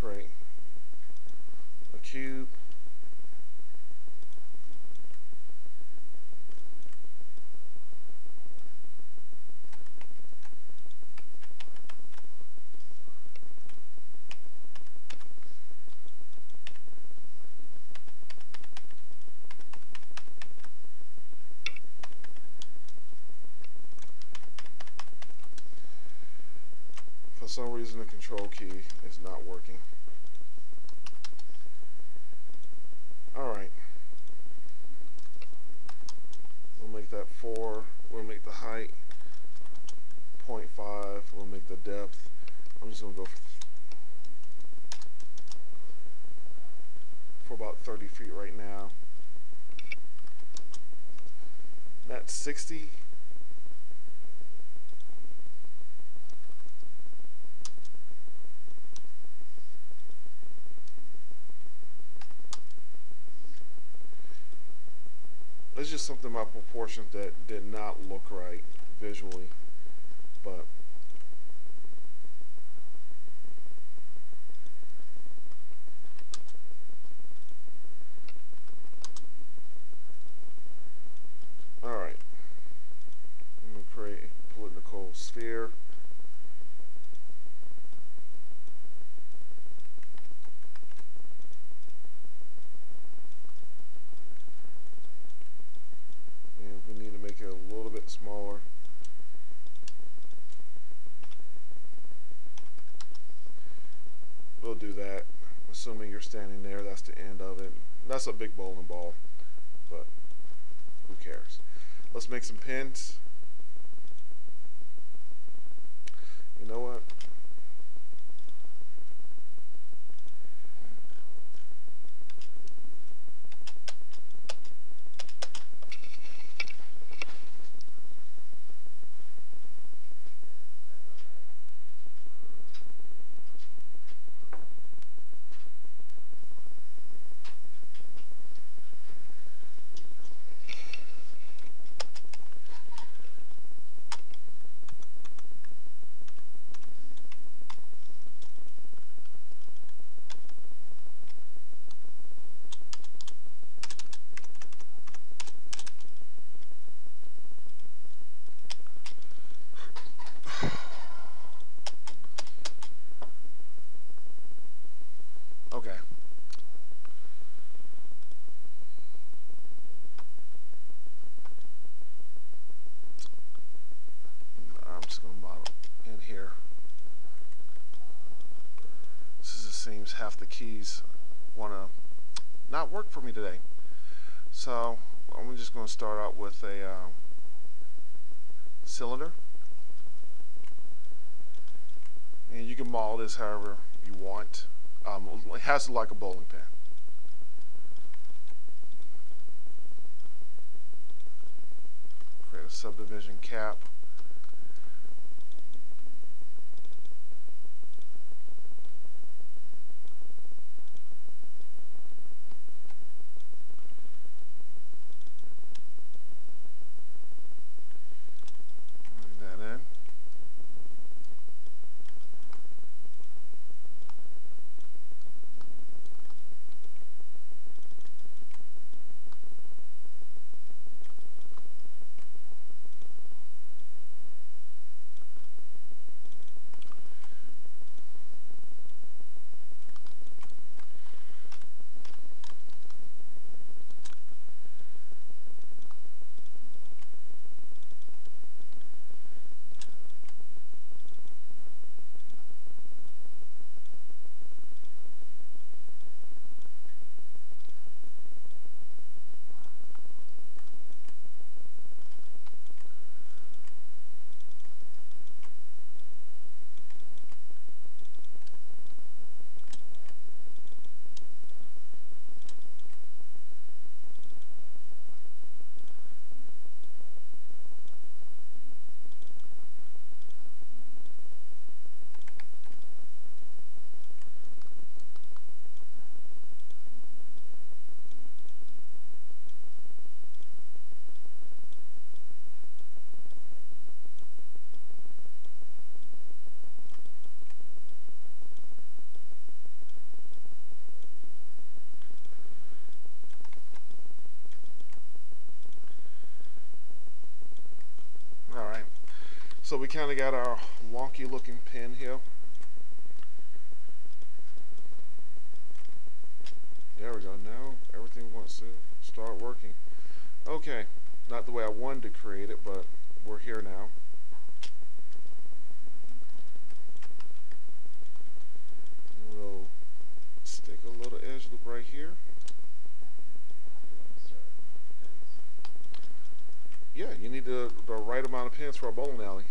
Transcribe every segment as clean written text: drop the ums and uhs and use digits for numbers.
create a cube. For some reason the control key is not working. Alright. We'll make that 4. We'll make the height 0.5. We'll make the depth. I'm just going to go for about 30 feet right now. That's 60. It's just something about proportions that did not look right visually, but alright. I'm going to create a political sphere. Make it a little bit smaller. We'll do that. Assuming you're standing there, that's the end of it. That's a big bowling ball, but who cares? Let's make some pins. You know what? Okay. I'm just going to model in here. Since it seems half the keys want to not work for me today. So I'm just going to start out with a cylinder. And you can model this however you want. It has to look like a bowling pin. Create a subdivision cap. Bring that in. So we kind of got our wonky looking pin here. There we go. Now everything wants to start working. Okay, not the way I wanted to create it, but we're here now. And we'll stick a little edge loop right here. Yeah, you need the right amount of pins for a bowling alley.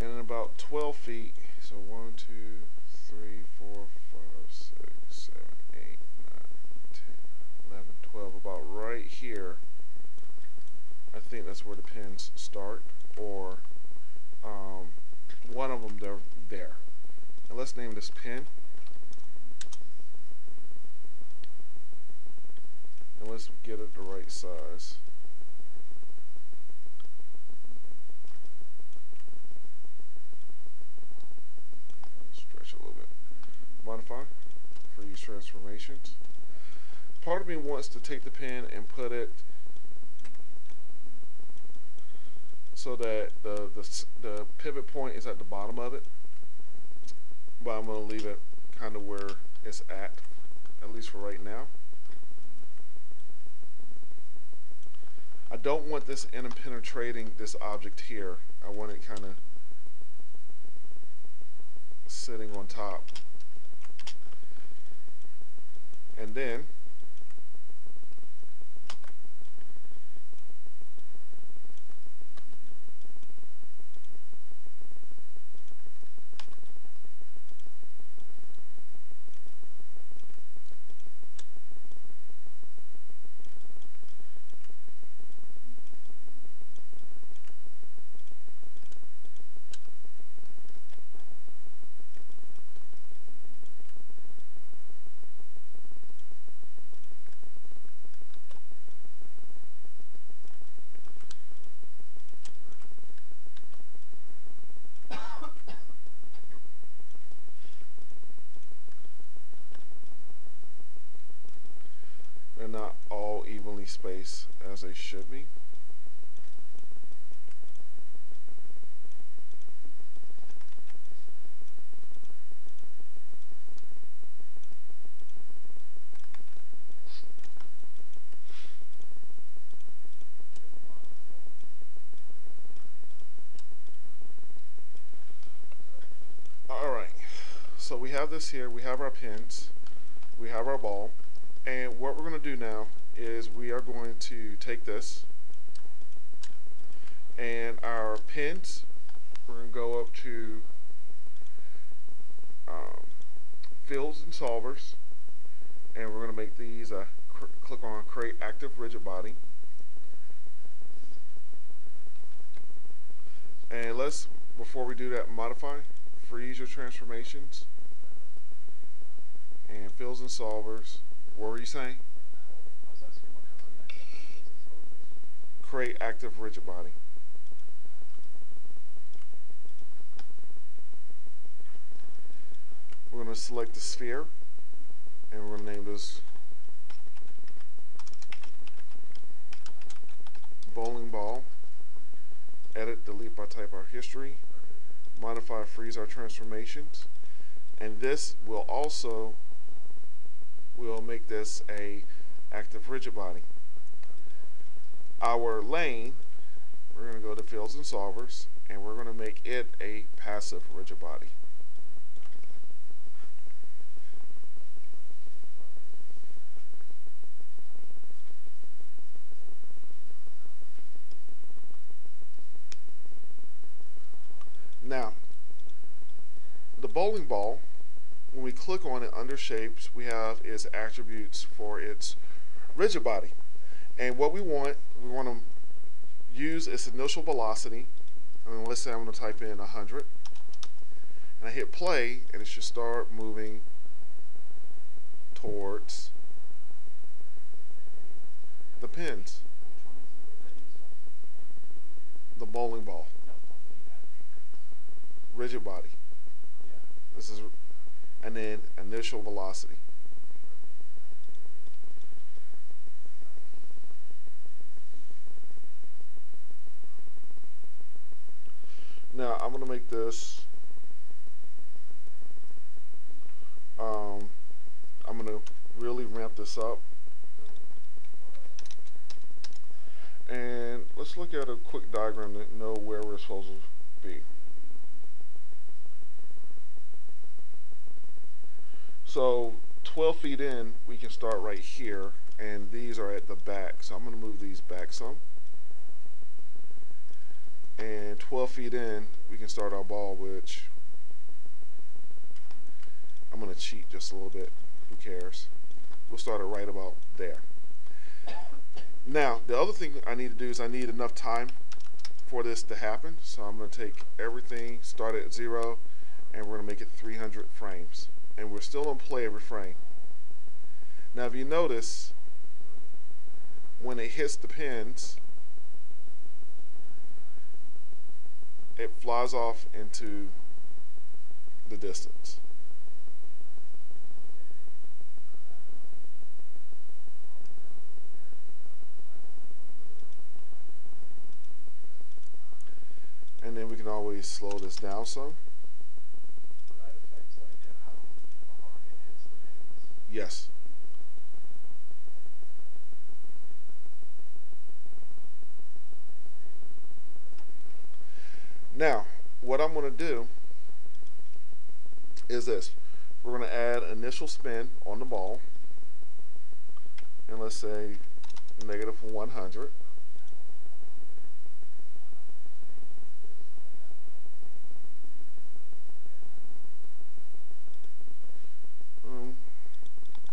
And in about 12 feet, so 1, 2, 3, 4, 5, 6, 7, 8, 9, 10, 11, 12, about right here. I think that's where the pins start, or one of them they're there. And let's name this pin. And let's get it the right size. Stretch a little bit. Modify, freeze transformations. Part of me wants to take the pin and put it so that the pivot point is at the bottom of it, but I'm going to leave it kind of where it's at least for right now. I don't want this interpenetrating this object here. I want it kind of sitting on top. And then they're not all evenly spaced as they should be. Alright, so we have this here, we have our pins, we have our ball, and what we're going to do now is we are going to take this and our pins, we're going to go up to fields and solvers, and we're going to make these click on create active rigid body, and let's, before we do that, modify, freeze your transformations, and fields and solvers. What were you saying? I was asking what comes in next. Create active rigid body. We're going to select the sphere, and we're going to name this bowling ball. Edit, delete by type our history. Modify, freeze our transformations. And this will also, we'll make this a active rigid body. Our lane, we're going to go to fields and solvers, and we're going to make it a passive rigid body. Now, the bowling ball, when we click on it under shapes, we have its attributes for its rigid body. And what we want to use its initial velocity. And let's say I'm going to type in 100. And I hit play, and it should start moving towards the pins. Which one is it that you saw? The bowling ball. No, on the rigid body. Yeah. This is, and then initial velocity. Now I'm gonna make this. Um, I'm gonna really ramp this up, and let's look at a quick diagram to know where we're supposed to be. So 12 feet in, we can start right here, and these are at the back. So I'm going to move these back some. And 12 feet in, we can start our ball, which I'm going to cheat just a little bit. Who cares? We'll start it right about there. Now, the other thing I need to do is I need enough time for this to happen. So I'm going to take everything, start at 0, and we're going to make it 300 frames. And we're still on play every frame. Now if you notice, when it hits the pins, it flies off into the distance. And then we can always slow this down some. That affects like how hard it hits the pins. Yes. Now, what I'm going to do is this. We're going to add initial spin on the ball. And let's say negative 100.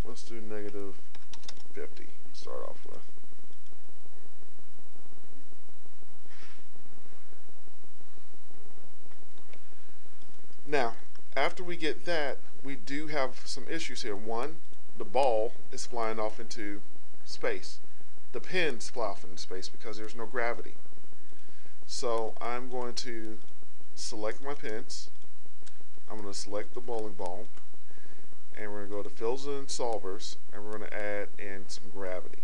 Let's do negative 50 to start off with. Now, after we get that, we do have some issues here. One, the ball is flying off into space. The pins fly off into space because there's no gravity. So I'm going to select my pins. I'm going to select the bowling ball. And we're going to go to fills and solvers, and we're going to add in some gravity.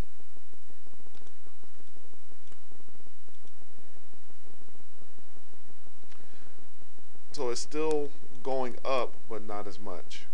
So it's still going up, but not as much.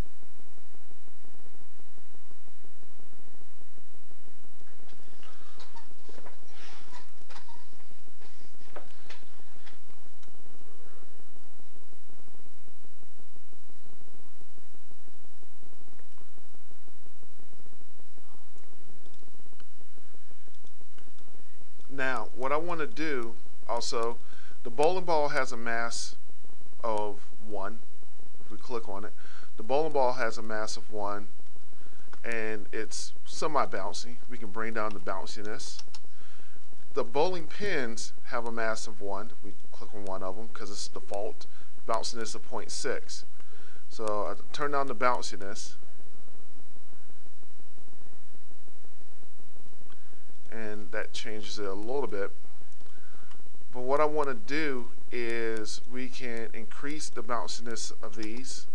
Now, what I want to do also, the bowling ball has a mass of 1. If we click on it, the bowling ball has a mass of 1, and it's semi-bouncy. We can bring down the bounciness. The bowling pins have a mass of 1. We click on one of them because it's default. Bounciness of 0.6. So I turn down the bounciness. And that changes it a little bit. But what I want to do is we can increase the bounciness of these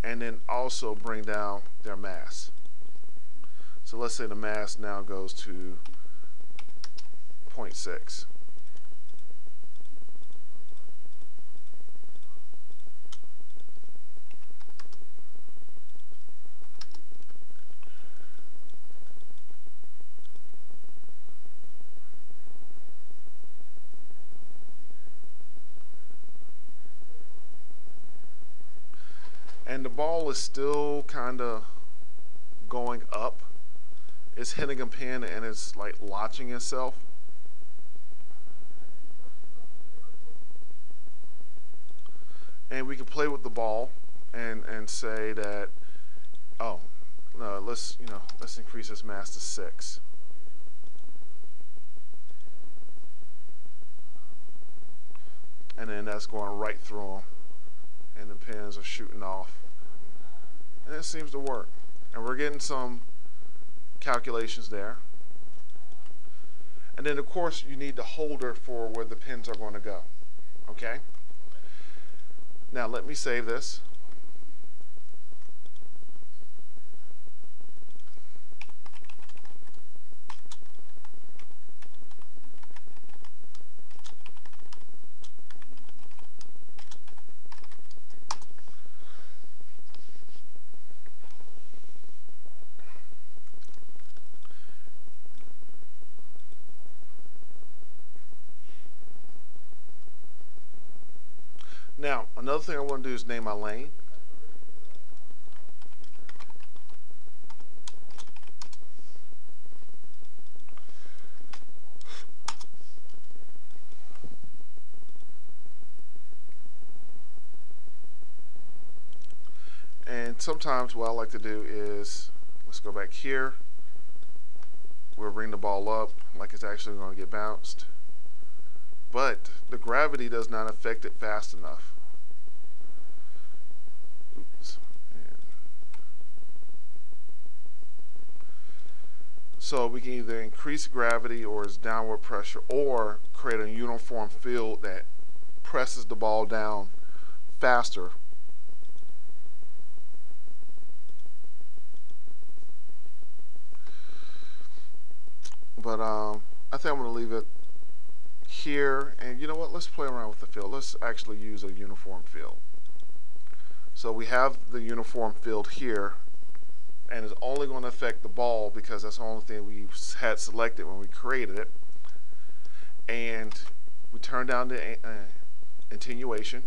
and then also bring down their mass. So let's say the mass now goes to 0.6. And the ball is still kind of going up. It's hitting a pin and it's like latching itself. And we can play with the ball and say that, oh, no, let's increase this mass to 6. And then that's going right through them. And the pins are shooting off. And it seems to work. And we're getting some calculations there. And then of course you need the holder for where the pins are going to go. Okay? Now let me save this. Now, another thing I want to do is name my lane. And sometimes what I like to do is, let's go back here. We'll bring the ball up like it's actually going to get bounced. But the gravity does not affect it fast enough. Oops. So we can either increase gravity or its downward pressure, or create a uniform field that presses the ball down faster. But I think I'm going to leave it here. And you know what? Let's play around with the field. Let's actually use a uniform field. So we have the uniform field here, and it's only going to affect the ball because that's the only thing we had selected when we created it. And we turn down the attenuation.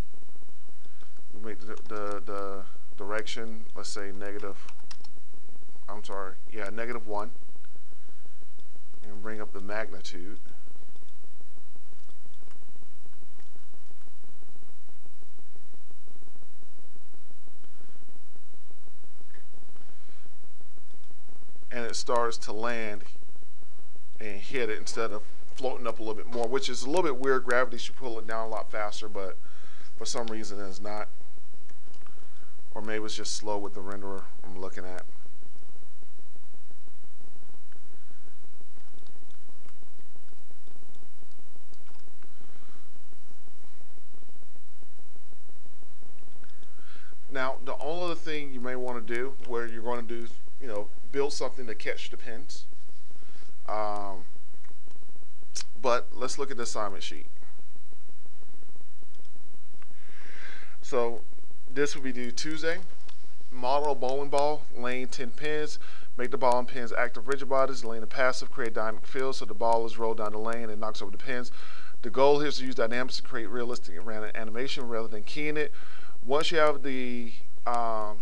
We make the direction, let's say negative, I'm sorry, yeah, -1. And bring up the magnitude. And it starts to land and hit it instead of floating up a little bit more, which is a little bit weird. Gravity should pull it down a lot faster, but for some reason it's not. Or maybe it's just slow with the renderer I'm looking at. Now, the only other thing you may want to do, where you're going to do, build something to catch the pins. But let's look at the assignment sheet. So this will be due Tuesday. Model a bowling ball, lane 10 pins. Make the ball and pins active rigid bodies. Lane and passive, create dynamic field so the ball is rolled down the lane and knocks over the pins. The goal here is to use dynamics to create realistic and random animation rather than keying it. Once you have the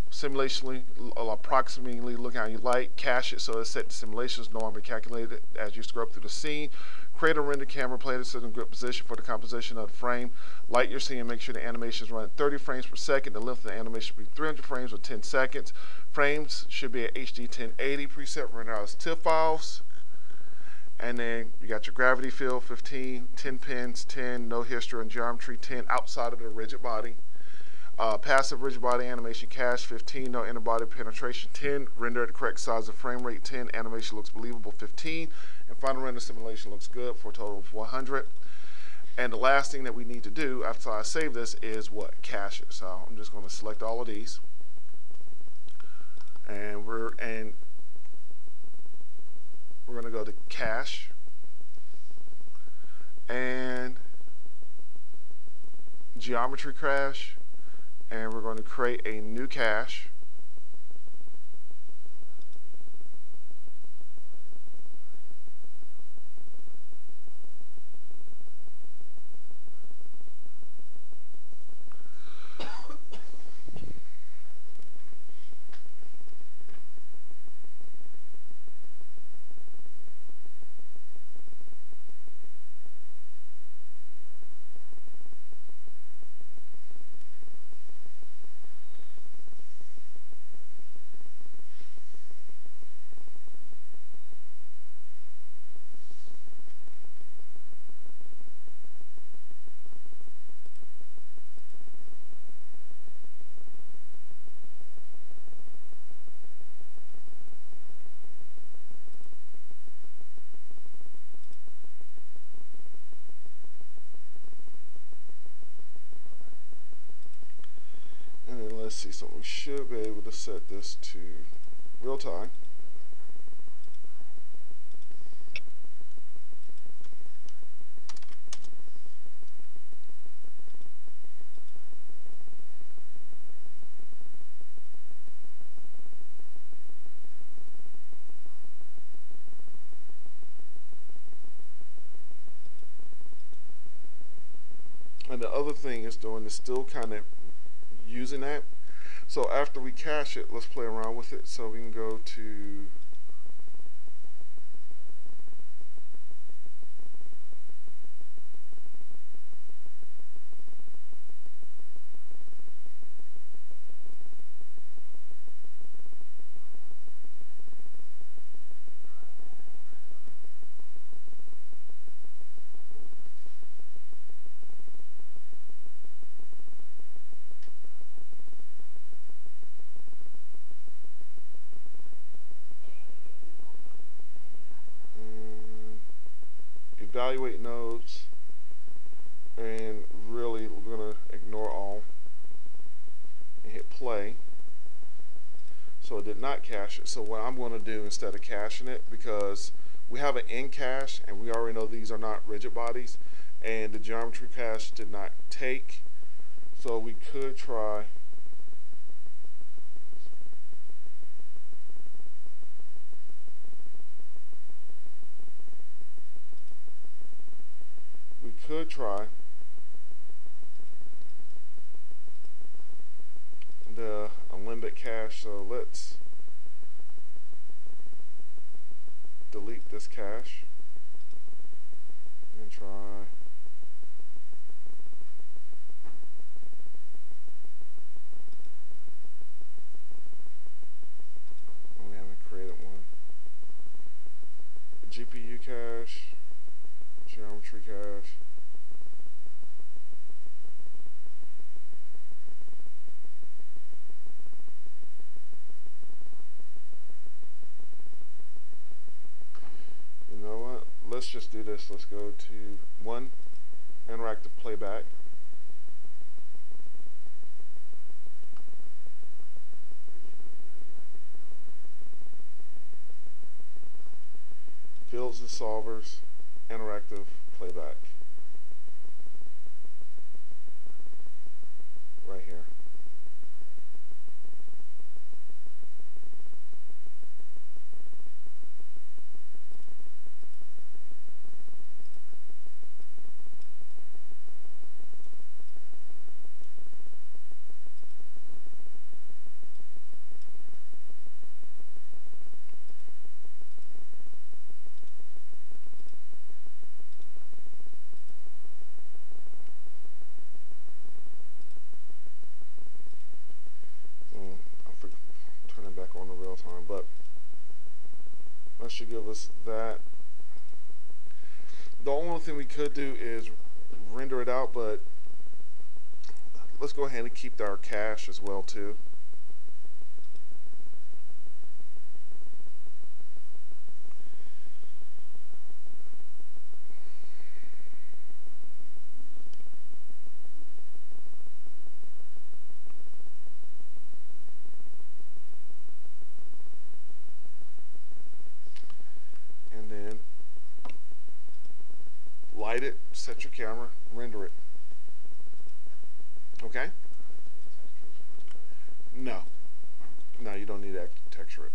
simulation approximately looking how you like, cache it so it's set to simulations, no longer calculated as you scrub through the scene. Create a render camera, play it in grip position for the composition of the frame. Light your scene, make sure the animation is running 30 frames per second. The length of the animation should be 300 frames or 10 seconds. Frames should be at HD 1080 preset, render out as TIFF files. And then you got your gravity field, 15, 10 pins, 10, no history and geometry, 10 outside of the rigid body. Passive rigid body animation cache, 15, no inner body penetration, 10, render at the correct size of frame rate, 10, animation looks believable, 15, and final render simulation looks good for a total of 100. And the last thing that we need to do after I save this is what? Cache it. So I'm just going to select all of these. And we're going to go to cache and geometry cache, and we're going to create a new cache. let's see, so we should be able to set this to real time. And the other thing it's doing is still kind of using that. So after we cache it, let's play around with it. So we can go to evaluate nodes, and really we're going to ignore all and hit play. So it did not cache it. So what I'm going to do instead of caching it, because we have an in cache and we already know these are not rigid bodies, and the geometry cache did not take, so we could try the limbic cache. So let's delete this cache and try we haven't created one. GPU cache, geometry cache. You know what? Let's just do this. Let's go to one, interactive playback. Fields and solvers, interactive playback. Right here. Turn it back on the real time, but that should give us that. The only thing we could do is render it out, but let's go ahead and keep our cache as well too. And then light it, set your camera, render it. Okay? No. No, you don't need to texture it.